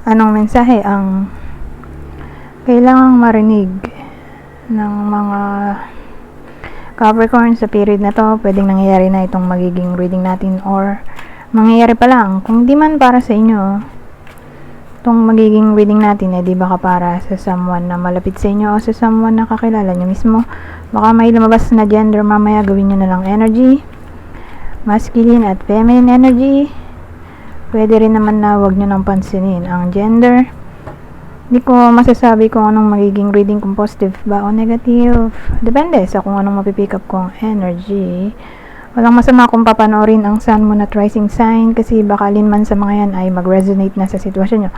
anong mensahe ang kailangang marinig ng mga Capricorn sa period na to. Pwedeng nangyayari na itong magiging reading natin or mangyayari pa lang. Kung di man para sa inyo itong magiging reading natin, di baka para sa someone na malapit sa inyo o sa someone na kakilala nyo mismo. Baka may lumabas na gender mamaya, gawin nyo na lang energy, masculine at feminine energy. Pwede rin naman na wag nyo nang pansinin ang gender. Hindi ko masasabi kung anong magiging reading, kung positive ba o negative. Depende sa kung anong mapipick up kong energy. Walang masama kung papanoorin ang Sun, Moon at Rising sign kasi baka alin man sa mga yan ay mag-resonate na sa sitwasyon nyo.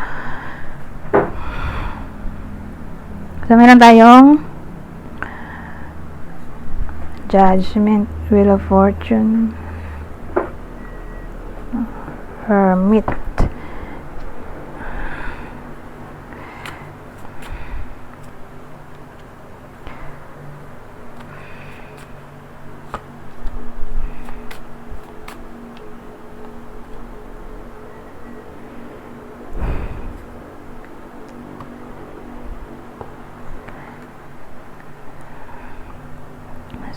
So, meron tayong Judgment, Wheel of Fortune, Hermit,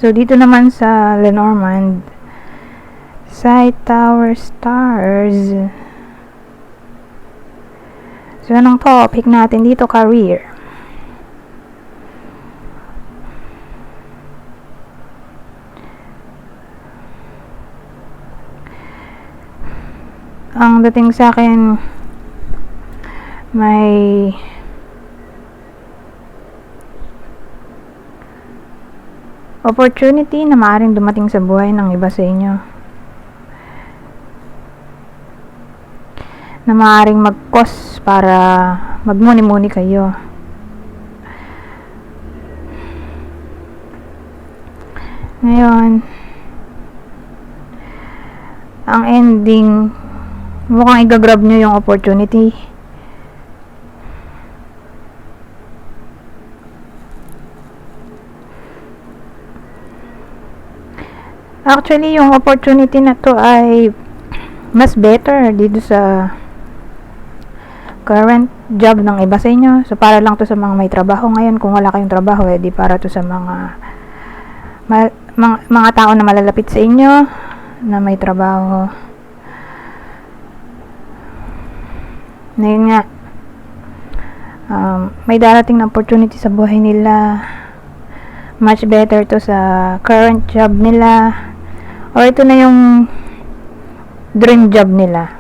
so dito naman sa Lenormand, Side Tower, Stars. So anong topic natin dito? Career. Ang dating sa akin, may opportunity na maaaring dumating sa buhay ng iba sa inyo, na maaaring mag-cause para magmuni-muni kayo. Ngayon, ang ending, mukhang i-grab nyo yung opportunity. Actually, yung opportunity na to ay mas better dito sa current job ng iba sa inyo. So, para lang to sa mga may trabaho ngayon. Kung wala kayong trabaho, di para to sa mga tao na malalapit sa inyo na may trabaho. Ngayon nga, may darating na opportunity sa buhay nila. Much better to sa current job nila. Or ito na yung dream job nila.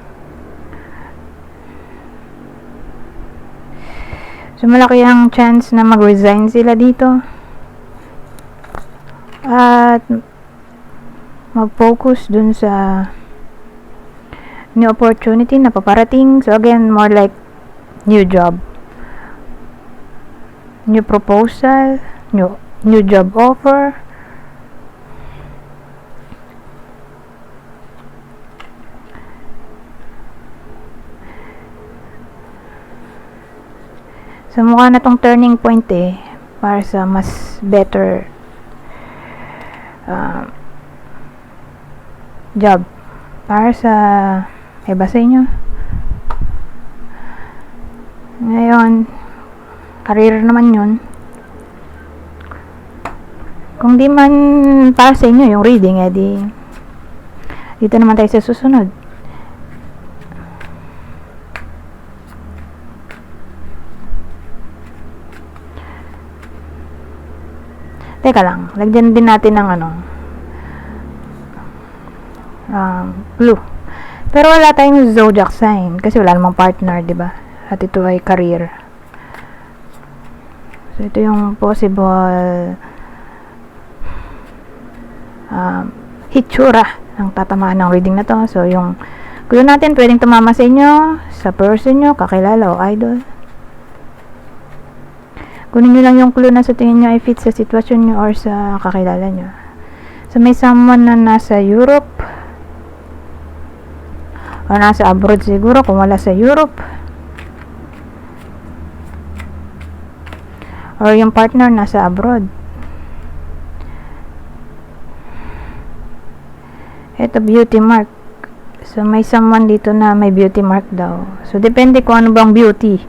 So, malaki ang chance na mag-resign sila dito. At mag-focus dun sa new opportunity na paparating. So, again, more like new job. New proposal. New job offer. So, mukha na tong turning point para sa mas better job para sa iba sa inyo. Ngayon, career naman yun. Kung di man para sa inyo yung reading, dito naman tayo sa susunod. Teka lang, lagyan din natin ng clue. Pero wala tayong zodiac sign kasi wala namang partner, di ba? At ito ay career. So ito yung possible hitsura ng tatamaan ng reading na to. So yung clue natin pwedeng tumama sa inyo, sa person nyo, kakilala o idol. Kunin nyo lang yung clue na sa tingin nyo ay fit sa sitwasyon nyo or sa kakilala nyo. So, may someone na nasa Europe o nasa abroad siguro kung wala sa Europe. Or yung partner nasa abroad. Ito, beauty mark. So, may someone dito na may beauty mark daw. So, depende kung ano bang beauty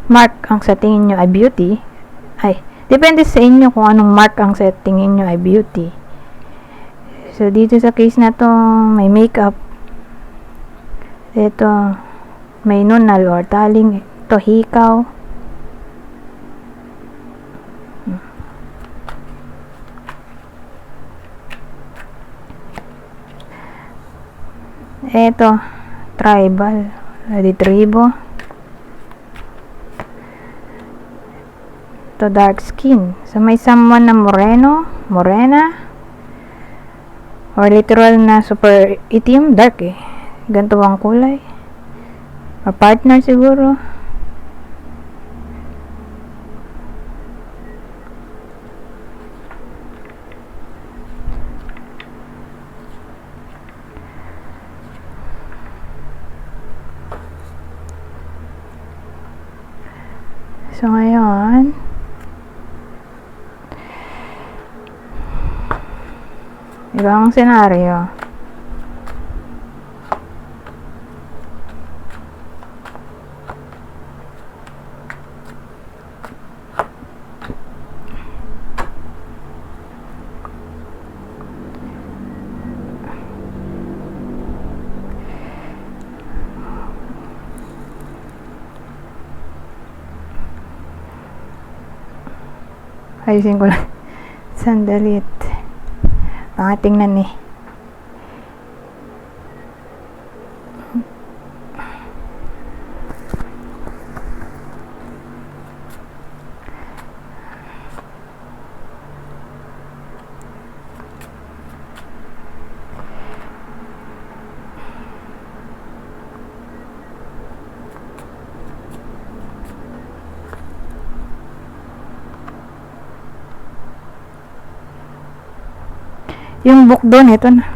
mark ang sa tingin nyo ay beauty. Depende sa inyo kung anong mark ang sa tingin nyo ay beauty. So, dito sa case na to, may makeup. Ito, may nunal or taling. Ito, hikaw. Ito, tribal. Retribo. Ito, dark skin. So, may someone na moreno, morena, or literal na super itim, dark eh. Ganito ang kulay. Or partner siguro. So, ngayon, ibang senaryo. Ayusin ko lang. Sandalit. Tingnan eh. Yung book doon, ito na.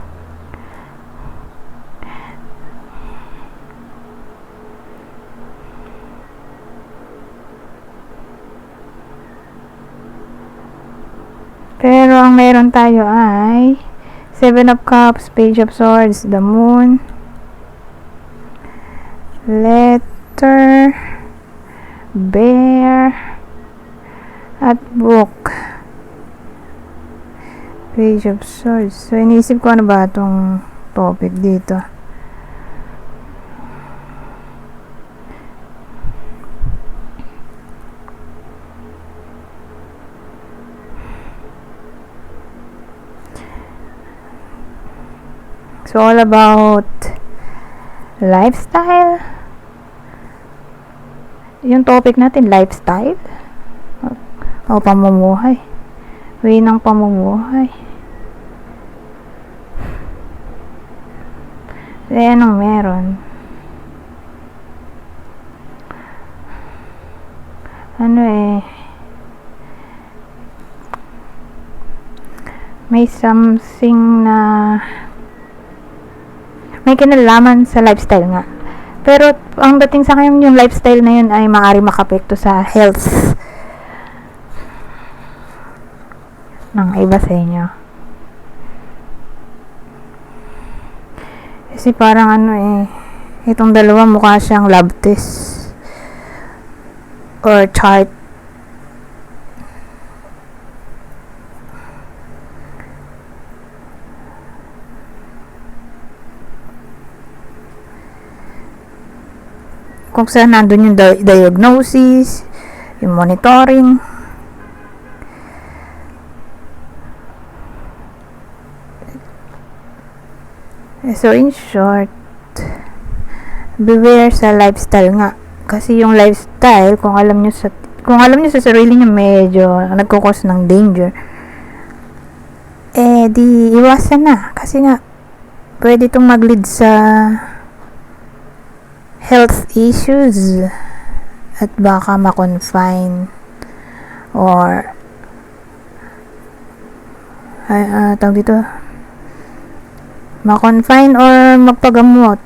Pero ang meron tayo ay Seven of Cups, Page of Swords, the Moon, Letter, Bear, at Book. Page of Swords. So, inisip ko ano ba itong topic dito. So, all about lifestyle. Yung topic natin, lifestyle. O pamumuhay. Way ng pamumuhay. Anong meron? Ano eh? May something na may kinalaman sa lifestyle nga. Pero ang dating sa akin yung lifestyle na yun ay maaari makapekto sa health ng iba sa inyo. Kasi parang ano eh, itong dalawa mukha siyang lab test or chart. Kung saan nandun yung diagnosis, yung monitoring. So, in short, beware sa lifestyle nga. Kasi yung lifestyle, kung alam nyo sa sarili nyo medyo nagkukos ng danger, eh, di iwasan na. Kasi nga, pwede itong mag-lead sa health issues at baka ma-confine or tawag dito, ma-confine or magpagamot.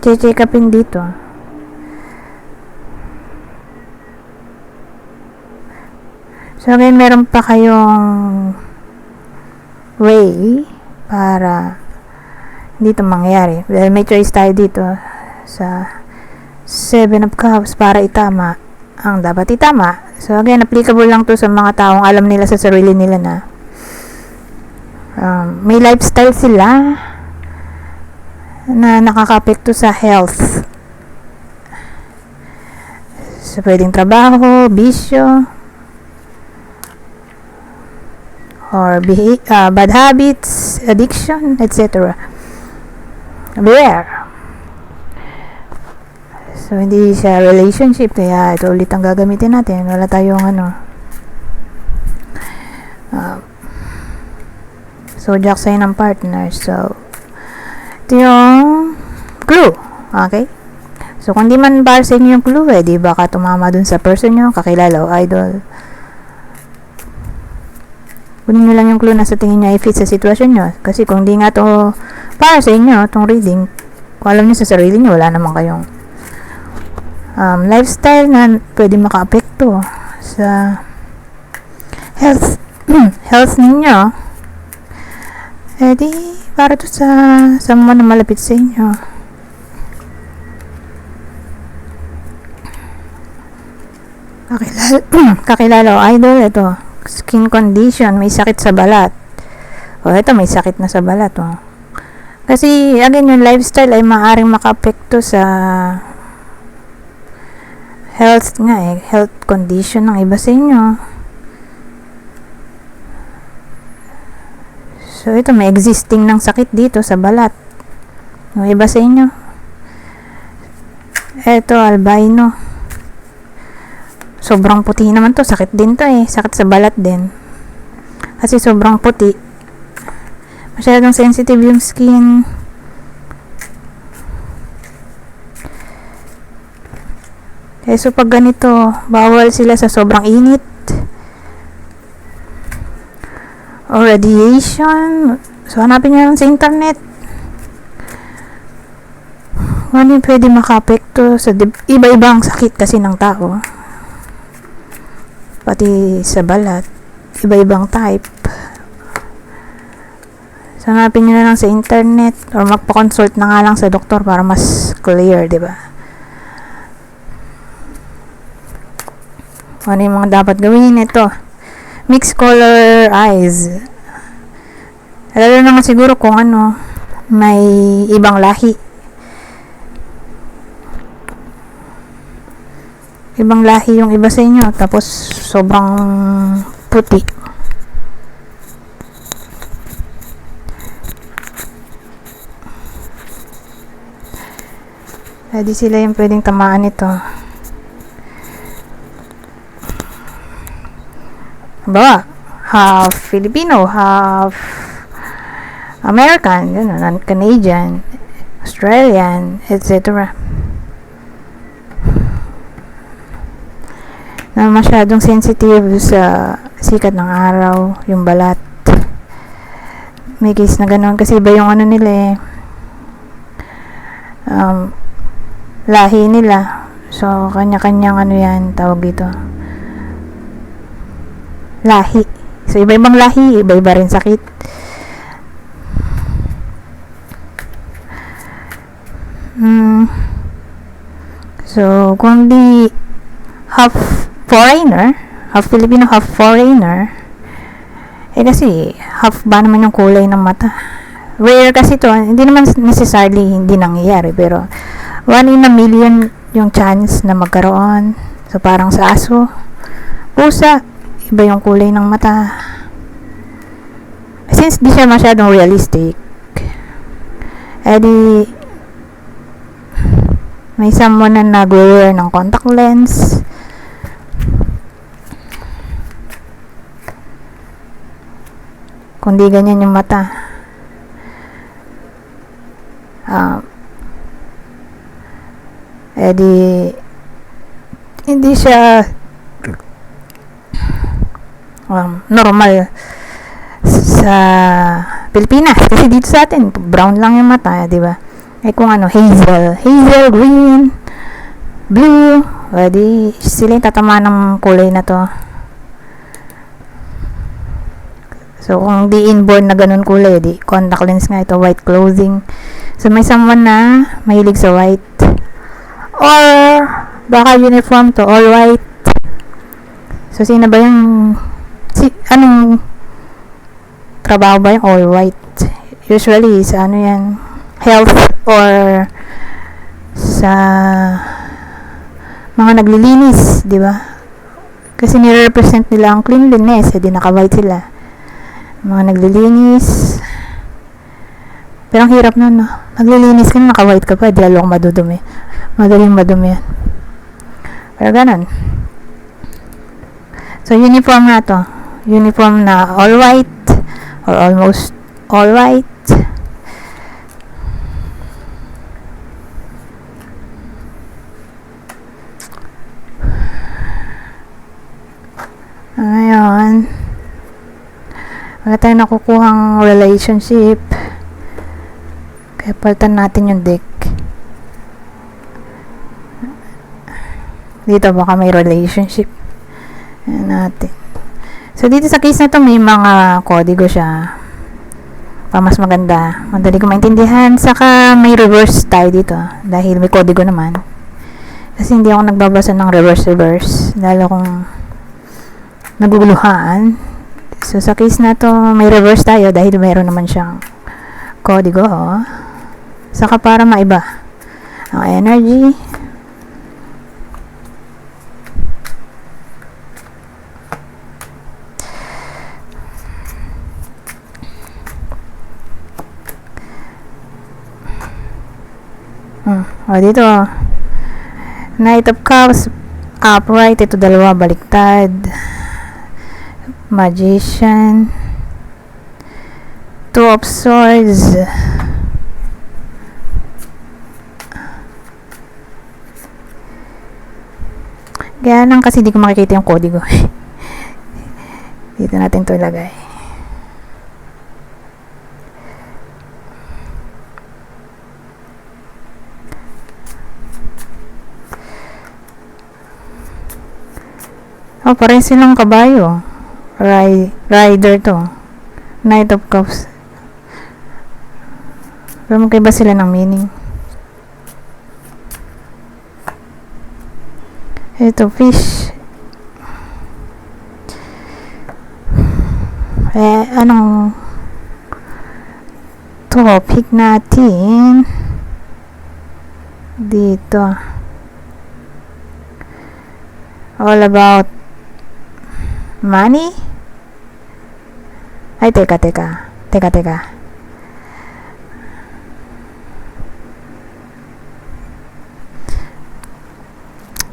Check upin dito. So, ngayon meron pa kayong way para hindi ito mangyari. Well, may choice tayo dito sa 7 of Cups para itama ang dapat itama. So again, applicable lang to sa mga taong alam nila sa sarili nila na may lifestyle sila na nakakapekto sa health. So pwedeng trabaho, bisyo, or bad habits, addiction, etc. Beware. So, hindi siya relationship, kaya ito ulit ang gagamitin natin. Wala tayong zodiac sign ng partner. So, ito yung clue. Okay? So, kung di man para sa inyo yung clue, di baka tumama dun sa person nyo, kakilala o idol. Kunin nyo lang yung clue na sa tingin nyo ay fit sa sitwasyon nyo. Kasi kung di nga to para sa inyo, itong reading, kung alam nyo sa sarili nyo, wala naman kayong lifestyle na pwede maka-apekto sa health ninyo, di para to sa someone na malapit sa inyo. Kakilala o idol, ito skin condition, may sakit sa balat. Ito may sakit na sa balat. Kasi again, yung lifestyle ay maaaring maka-apekto sa health condition ng iba sa inyo. So ito may existing ng sakit dito sa balat ng iba sa inyo. Ito albino, sobrang puti naman to, sakit din to sakit sa balat din kasi sobrang puti, masyadong sensitive yung skin. So pag ganito, bawal sila sa sobrang init o radiation. So hanapin nyo lang sa internet ano yung pwede maka-apekto sa iba-ibang sakit kasi ng tao, pati sa balat, iba-ibang type. So hanapin nyo na lang sa internet or magpa-consult na nga lang sa doktor para mas clear, diba? Ano yung mga dapat gawin? Ito, mixed color eyes. Lalo naman siguro kung may ibang lahi. Ibang lahi yung iba sa inyo, tapos sobrang puti. Di sila yung pwedeng tamaan nito. Half Filipino, half American, Canadian, Australian, etc. Na masyadong sensitive sa sikat ng araw, yung balat. May case na gano'n kasi iba yung nila lahi nila. So, kanya-kanyang yan, tawag dito. Lahi. So, iba-ibang lahi, iba-iba rin sakit. So, kung di half foreigner, half Filipino, half foreigner, kasi half ba naman yung kulay ng mata. Rare kasi to, hindi naman necessarily hindi nangyayari, pero 1 in a million yung chance na magkaroon. So, parang sa aso, pusa, iba yung kulay ng mata. Since di siya masyadong realistic, di may someone na nag-wear ng contact lens. Kung di ganyan yung mata, di hindi siya normal sa Pilipinas, kasi dito sa atin brown lang yung mata, di ba? Kung hazel green, blue, di sila yung tatama ng kulay na to. So, kung di inborn na ganun kulay, di contact lens nga ito, white clothing. So, may someone na mahilig sa white. Or, baka uniform to, all white. So, sino ba yung, anong trabaho ba yung all white? Usually, sa ano yan, health or sa mga naglilinis, di ba? Kasi nire-represent nila ang cleanliness, di naka-white sila. Mga naglilinis. Pero ang hirap nun, no? Naglilinis ka na, naka-white ka pa, di lalo kang madudumi. Madaling madumi yan. Pero ganun. So, uniform na to. Uniform na all white or almost all white. Ngayon, wala tayong nakukuhang relationship. Kaya palitan natin yung deck. Dito baka may relationship. Ayan natin. So, dito sa case na to may mga kodigo siya. Pa mas maganda. Madali ko maintindihan. Saka may reverse tayo dito. Dahil may kodigo naman. Kasi hindi ako nagbabasa ng reverse. Lalo kung naguguluhan. So, sa case na to, may reverse tayo dahil mayroon naman siyang kodigo. Saka para maiba ang energy. O, dito. Knight of Cups, upright. Ito dalawa, baliktad. Magician. Two of Swords. Kaya lang kasi di ko makikita yung kodigo. Dito natin ito ilagay. Oh, parehas silang kabayo. Rider to. Knight of Cups. Pero magkaiba sila ng meaning. Ito, fish. Anong topic natin dito? All about money? Ay, teka.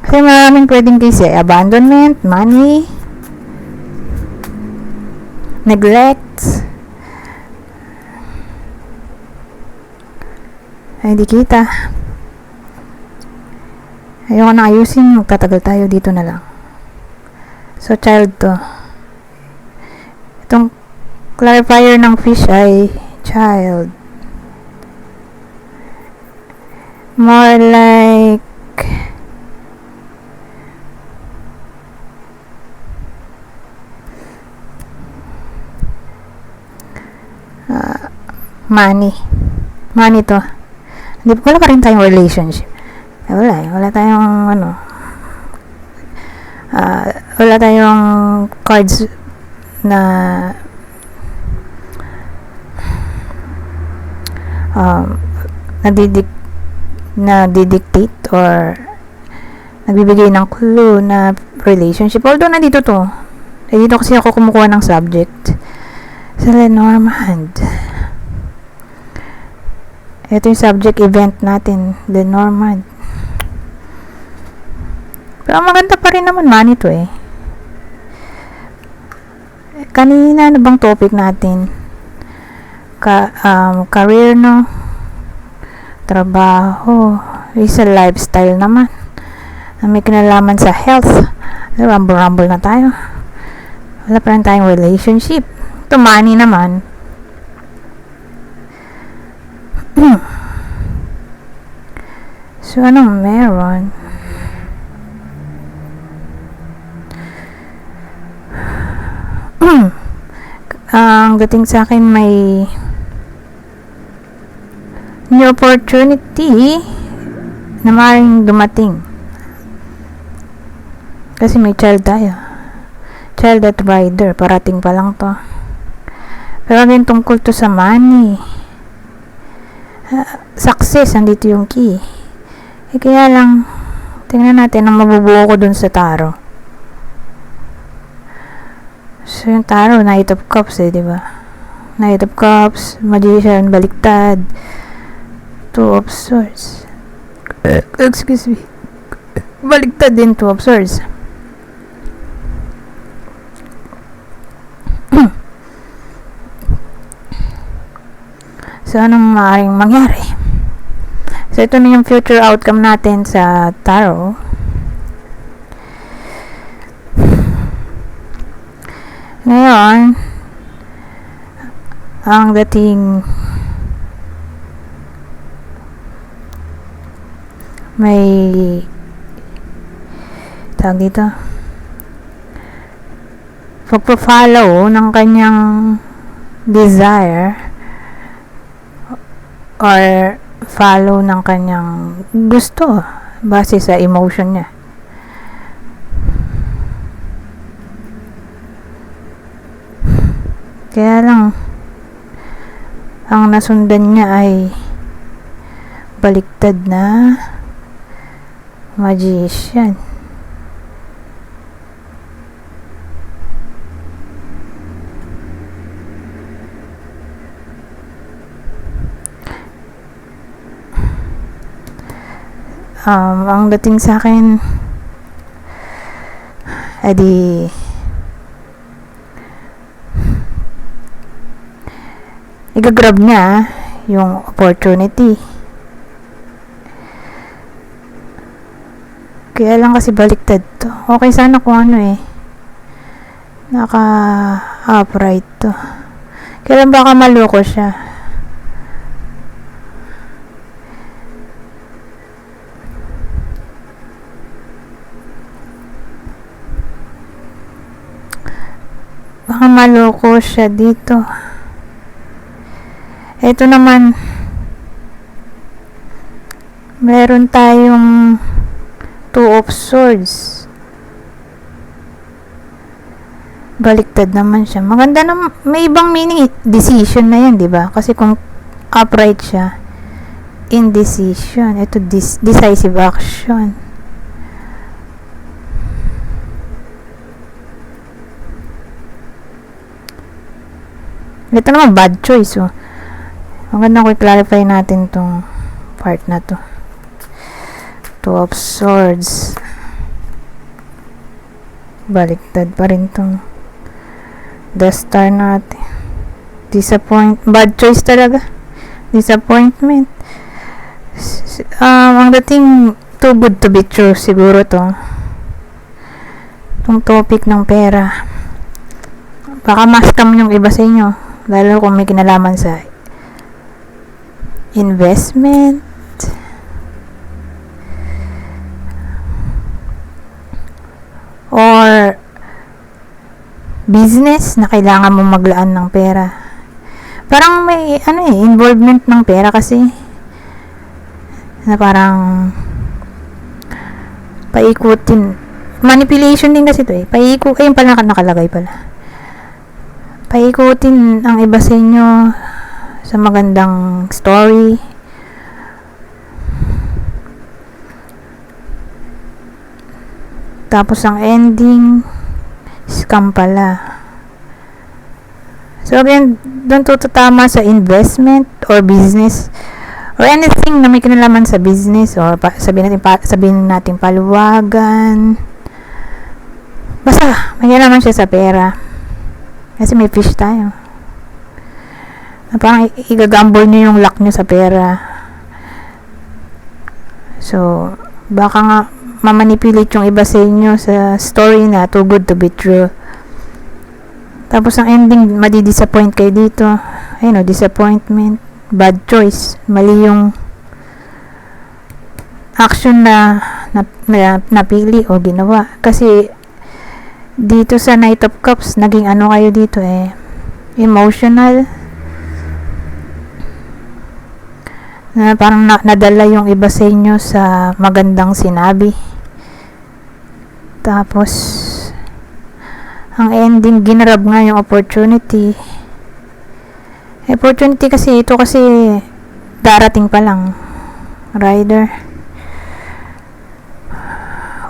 Kasi maraming pwedeng case eh. Abandonment, money, neglect. Ay, hindi kita. Ayoko na ayusin. Magtatagal tayo. Dito na lang. So, child to. Itong clarifier ng fish ay child. More like money to. Wala pa rin tayong relationship. Wala tayong wala tayong cards na nadidictate or nagbibigay ng clue na relationship. Although nandito to. Dito kasi ako kumukuha ng subject. Sa Lenormand. Ito yung subject event natin. Lenormand. Pero maganda pa rin naman money to eh. Kanina, ano bang topic natin? Career, no? Trabaho. Isa lifestyle naman. Na may kinalaman sa health. Rumble na tayo. Wala pa rin tayong relationship. Ito money naman. So, anong meron? Ang dating sa akin, may new opportunity na maaaring dumating. Kasi may child tayo. Child advisor, parating pa lang to. Pero din tungkol to sa money. Success, andito yung key. Kaya lang, tingnan natin ang mabubuo ko dun sa tarot. So, yung tarot, Knight of Cups diba? Knight of Cups, Magician, baliktad, Two of Swords. Excuse me. Baliktad din, Two of Swords. So, anong maaaring mangyari? So, ito na yung future outcome natin sa tarot. Ngayon, ang dating may tawag dito, pagpa-follow ng kanyang desire or follow ng kanyang gusto base sa emotion niya. Kaya lang ang nasundan niya ay baliktad na Magician. Ang dating sa akin edi igagrab niya yung opportunity. Kaya lang kasi baliktad to. Okay sana kung naka upright to. Kaya lang baka maloko siya. Baka maloko siya dito. Ito naman, meron tayong Two of Swords. Baliktad naman siya. Maganda na, may ibang meaning. Decision na yan, diba? Kasi kung upright siya, indecision. Ito, decisive action. Ito naman, bad choice. Maganda ko i-clarify natin tong part na to. Two of Swords. Baliktad pa rin tong The Star natin. Bad choice talaga. Disappointment. Ang dating too good to be true siguro to. Itong topic ng pera. Baka ma-scam yung iba sa inyo. Lalo kung may kinalaman sa investment, or business na kailangan mo maglaan ng pera. Parang may involvement ng pera kasi na parang paikutin, manipulation din kasi ito ayun pala nakalagay pala. Paikutin ang iba sa inyo sa magandang story. Tapos ang ending, scam pala. So again, doon tututama sa investment or business or anything na may kinalaman sa business or sabihin natin paluwagan. Basta may kinalaman siya sa pera. Kasi may fish tayo. Parang igagamble nyo yung luck nyo sa pera. So, baka nga mamanipulate yung iba sa inyo sa story na too good to be true. Tapos ang ending, madi-disappoint kayo dito. Ayun disappointment. Bad choice. Mali yung action na napili o ginawa. Kasi dito sa Knight of Cups, naging kayo dito emotional, na parang nadala yung iba sa inyo sa magandang sinabi. Tapos ang ending, ginrab nga yung opportunity. Kasi ito kasi darating pa lang, rider.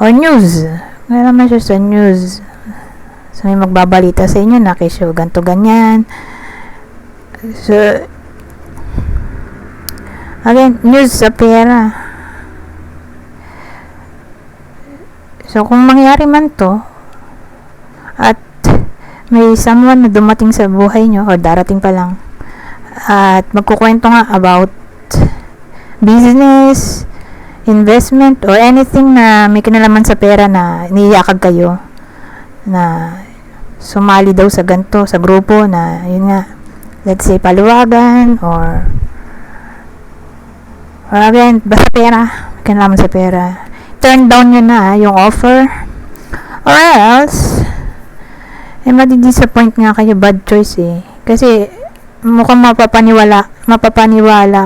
O news, may naman siya sa news. So may magbabalita sa inyo na kesyo ganto ganyan. So again, news sa pera. So kung mangyari man to, at may someone na dumating sa buhay nyo o darating pa lang, at magkukwento nga about business, investment, or anything na may kinalaman sa pera, na niyakag kayo na sumali daw sa ganto, sa grupo na yun nga, let's say paluwagan, or again, basta pera, may kinalaman sa pera, turn down nyo na yung offer, or else madi-disappoint nga kayo, bad choice kasi mukhang mapapaniwala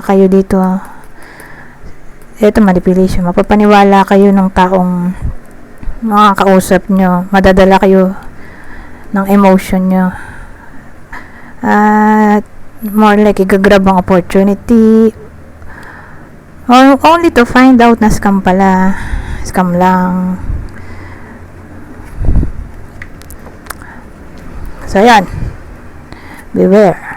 kayo dito. Ito, manipulation. Mapapaniwala kayo ng taong makakausap nyo. Madadala kayo ng emotion nyo. At more like igagrab ang opportunity. Or only to find out na scam pala. Scam lang. So, yan. Beware.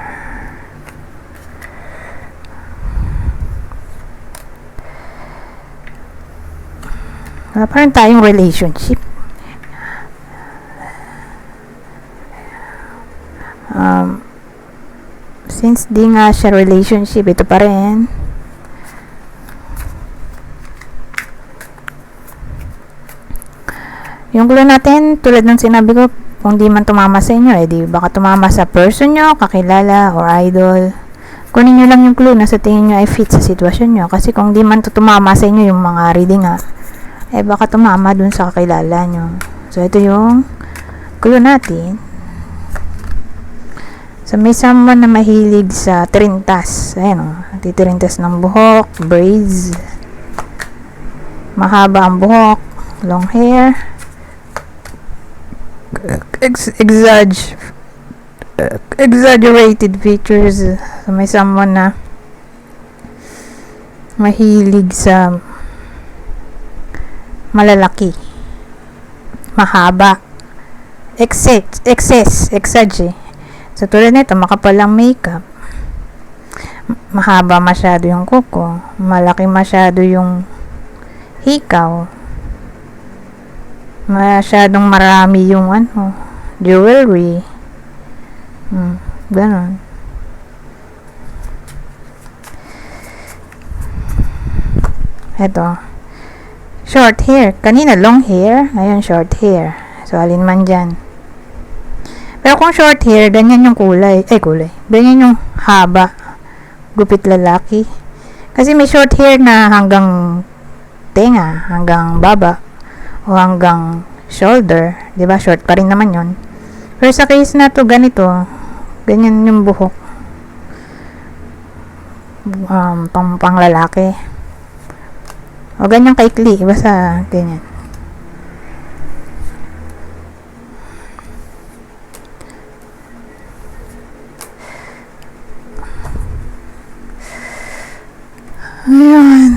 Parang tayong relationship. Since di nga siya relationship, ito pa rin. Yung clue natin, tulad ng sinabi ko, kung di man tumama sa inyo, di baka tumama sa person nyo, kakilala, or idol. Kunin nyo lang yung clue na sa tingin nyo ay fit sa sitwasyon nyo. Kasi kung di man tumama sa inyo yung mga reading baka tumama dun sa kakilala nyo. So, ito yung clue natin. So, may someone na mahilig sa trintas. Ayan titirintas ng buhok, braids. Mahaba ang buhok, long hair. Exaggerated features. So, may someone na mahilig sa malalaki, mahaba, excess. So, tulad nito, makapalang makeup, mahaba masyado yung kuko, malaki masyado yung hikaw, masyadong marami yung jewelry, ganon. Eto, short hair. Kanina long hair, ngayon short hair. So, alin man dyan. Pero kung short hair, ganyan yung kulay. Ganyan yung haba. Gupit lalaki. Kasi may short hair na hanggang tenga, hanggang baba, o hanggang shoulder. Diba? Short pa rin naman yun. Pero sa case na to, ganito. Ganyan yung buhok. Pang lalaki. O ganyan kaikli. Basta ganyan. Ayan.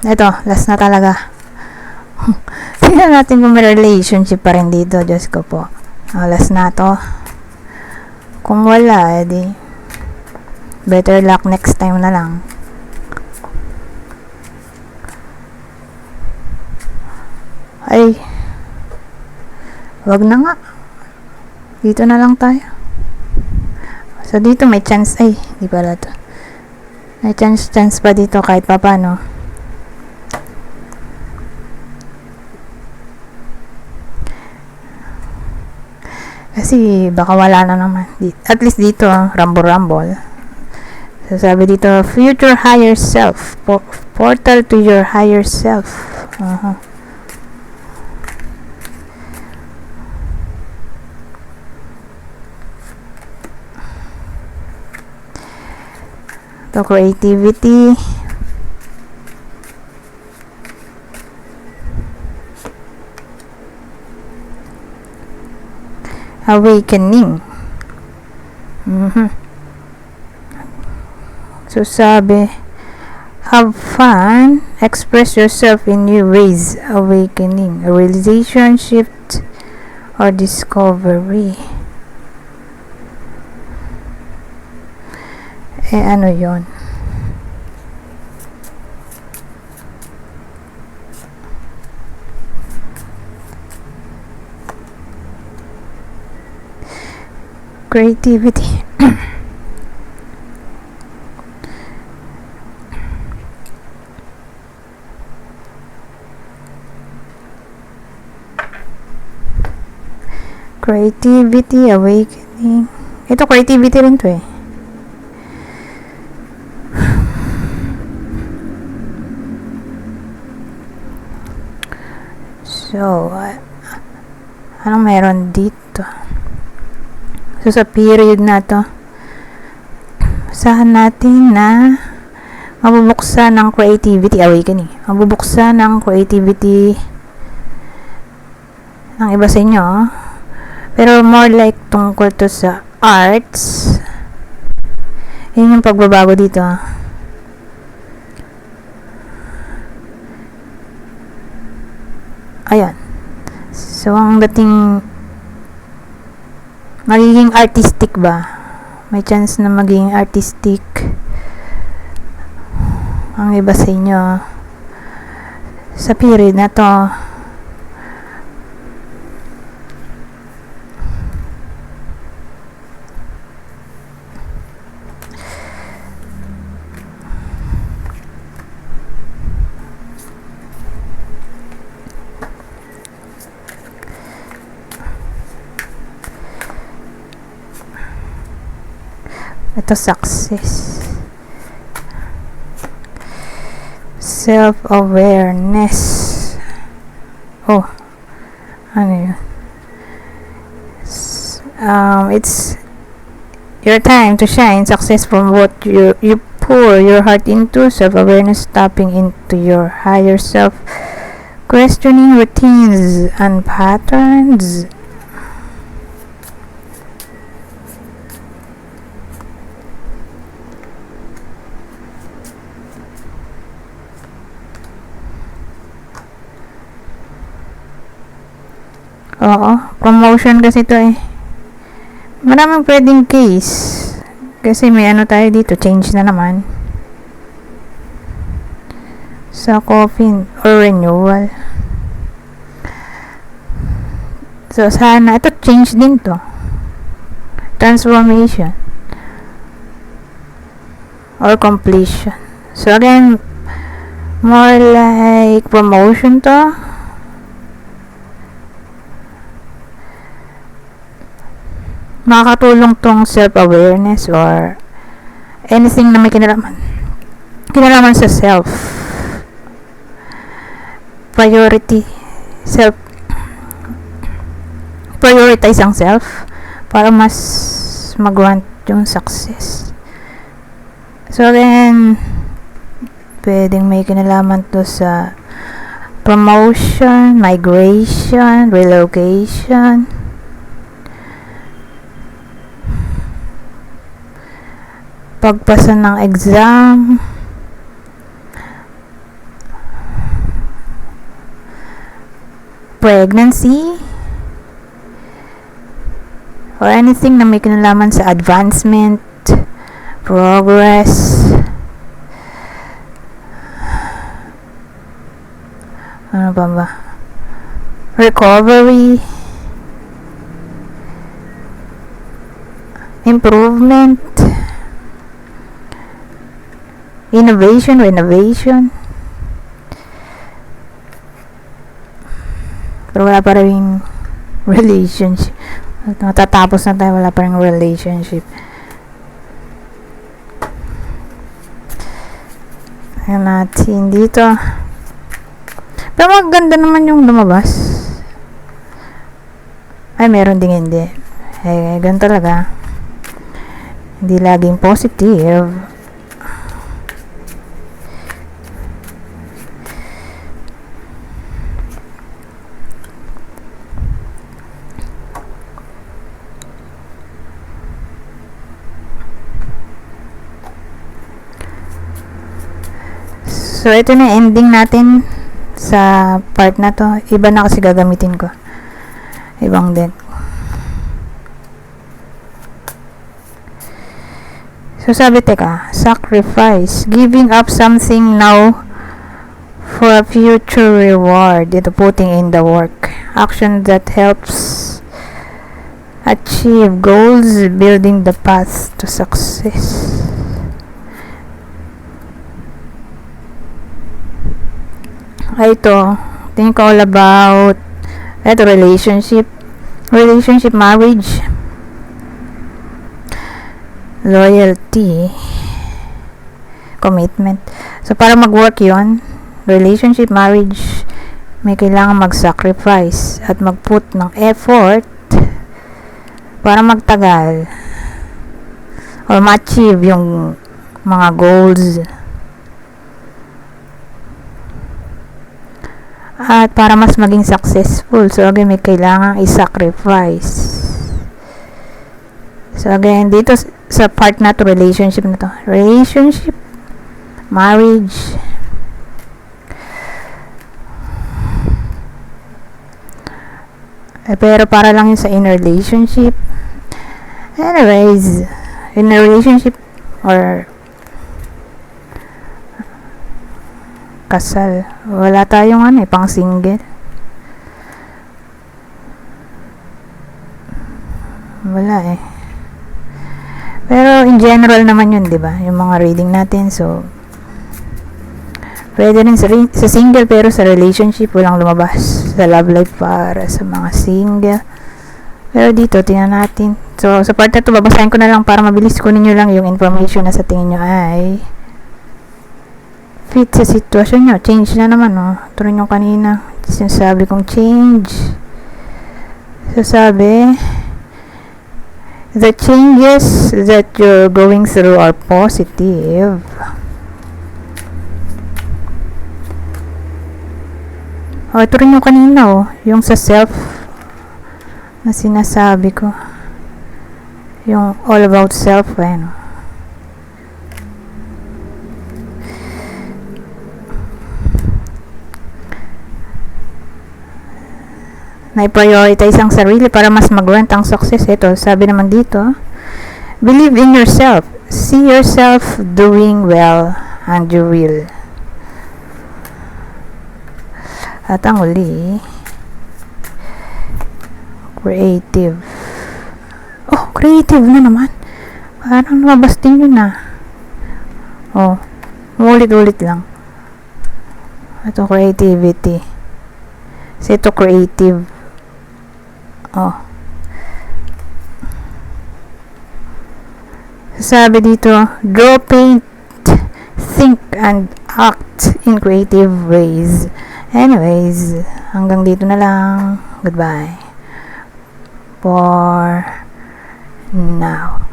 Ito, last na talaga. Tingnan natin kung may relationship pa rin dito. Diyos ko po. Last na to. Kung wala, edi better luck next time na lang. Ay, wag na nga. Dito na lang tayo. So, dito may chance. Ay, di pala to. May chance pa dito kahit papano. Kasi baka wala na naman. At least dito, rumble. So, sabi dito, future higher self. Portal to your higher self. So, creativity. Awakening. So, sabi, have fun, express yourself in new ways, awakening, a realization, shift, or discovery. Ano yon? Creativity. Creativity, awakening. Ito, creativity rin to eh. So, anong meron dito? So, sa period na to, usahan natin na mabubuksan ng creativity, awakening. Mabubuksan ng creativity ng iba sa inyo. Pero more like tungkol to sa arts. Yun yung pagbabago dito. Ayan. So, ang dating magiging artistic ba? May chance na maging artistic ang iba sa inyo sa period na to. Ito, success. Self-awareness. Oh. Ano yun? It's your time to shine. Success from what you pour your heart into. Self-awareness, tapping into your higher self. Questioning routines and patterns. Oo, promotion kasi to eh. Maraming pwedeng case. Kasi may ano tayo dito, change na naman. Sa coffin or renewal. So, sana, ito change din to. Transformation. Or completion. So, again, more like promotion to. Makakatulong tong self-awareness or anything na may kinalaman sa self. Prioritize ang self para mas mag-want yung success. So then, pwedeng may kinalaman to sa promotion, migration, relocation, pagpasa ng exam, pregnancy, or anything na may kinalaman sa advancement, progress, ano ba? Recovery, improvement, innovation, renovation. Pero wala pa rin relationship. Matatapos na tayo, wala pa rin relationship. Ayan natin dito. Pero maganda naman yung lumabas. Ay, meron ding hindi. Ganun talaga. Hindi laging positive. So, ito na ending natin sa part na to. Iba na kasi gagamitin ko. Ibang deck. So, sabi, teka, sacrifice. Giving up something now for a future reward. Ito, putting in the work. Action that helps achieve goals, building the path to success. Ito, tingin ko all about ito, relationship, marriage, loyalty, commitment. So, para mag-work yon, relationship, marriage, may kailangan mag-sacrifice at mag-put ng effort para magtagal or ma-achieve yung mga goals. At para mas maging successful, so again, may kailangan i-sacrifice. So again, dito sa part na to, relationship na to. Relationship, marriage, pero para lang yun sa in relationship. Anyways, in a relationship or kasal, wala tayong pang single. Wala pero in general naman yun, di ba? Yung mga reading natin, so pwede rin sa single, pero sa relationship walang lumabas. Sa love life para sa mga single. Pero dito, tingnan natin. So, sa part na to, babasahin ko na lang para mabilis. Kunin nyo lang yung information na sa tingin nyo ay fit sa sitwasyon nyo. Change na naman, ito rin yung kanina. Sinasabi kong change. So, sabi, the changes that you're going through are positive. Ito rin yung kanina, yung sa self na sinasabi ko. Yung all about self, na-prioritize ang sarili para mas mag-grant ang success. Ito, sabi naman dito, believe in yourself. See yourself doing well and you will. At ang uli, creative. Oh, creative na naman. Parang lumabas din yun ulit-ulit lang. Ito, creativity. So, ito, creative. Sabi dito, draw, paint, think, and act in creative ways. Anyways, hanggang dito na lang. Goodbye. For now.